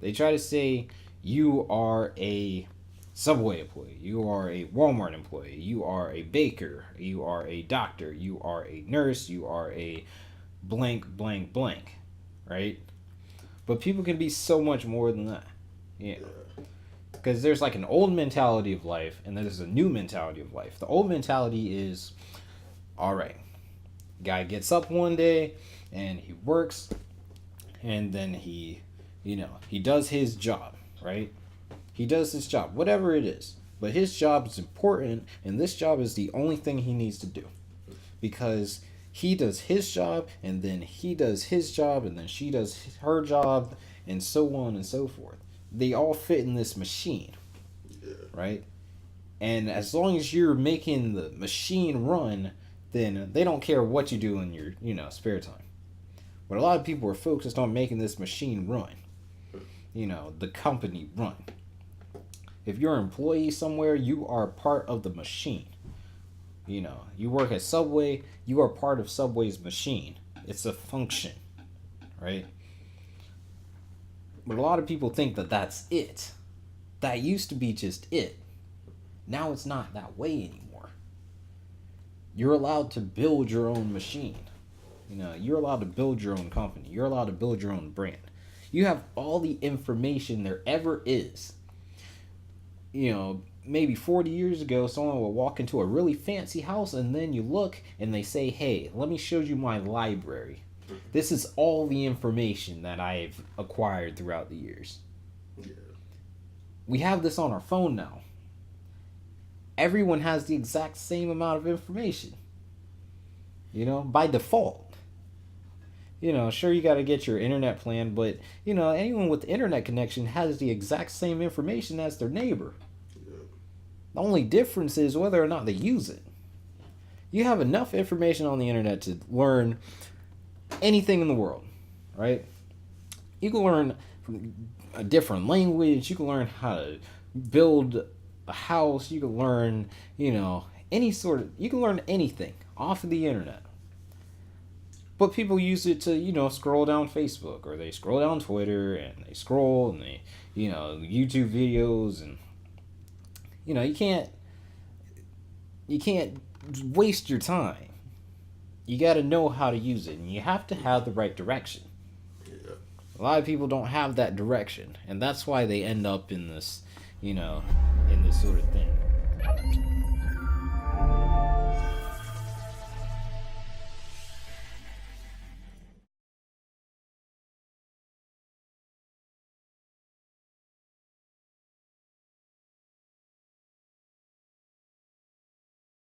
They try to say you are a Subway employee, you are a Walmart employee, you are a baker, you are a doctor, you are a nurse, you are a blank, blank, blank, right? But people can be so much more than that. Yeah. Because there's like an old mentality of life and there's a new mentality of life. The old mentality is, all right, guy gets up one day and he works and then he does his job, right? He does his job, whatever it is. But his job is important and this job is the only thing he needs to do. Because he does his job and then he does his job and then she does her job and so on and so forth. They all fit in this machine, right? And as long as you're making the machine run, then they don't care what you do in your, spare time. But a lot of people are focused on making this machine run, the company run. If you're an employee somewhere, you are part of the machine. You work at Subway, you are part of Subway's machine. It's a function, right? But a lot of people think that that's it. That used to be just it. Now it's not that way anymore. You're allowed to build your own machine. You're allowed to build your own company. You're allowed to build your own brand. You have all the information there ever is. Maybe 40 years ago, someone would walk into a really fancy house and then you look and they say, hey, let me show you my library. This is all the information that I've acquired throughout the years. Yeah. We have this on our phone now. Everyone has the exact same amount of information. By default. Sure you got to get your internet plan, but, anyone with the internet connection has the exact same information as their neighbor. Yeah. The only difference is whether or not they use it. You have enough information on the internet to learn anything in the world, right? You can learn a different language. You can learn how to build a house. You can learn, you can learn anything off of the internet. But people use it to, scroll down Facebook or they scroll down Twitter and they scroll and they, YouTube videos and, you can't waste your time. You got to know how to use it, and you have to have the right direction. Yeah. A lot of people don't have that direction, and that's why they end up in this, in this sort of thing.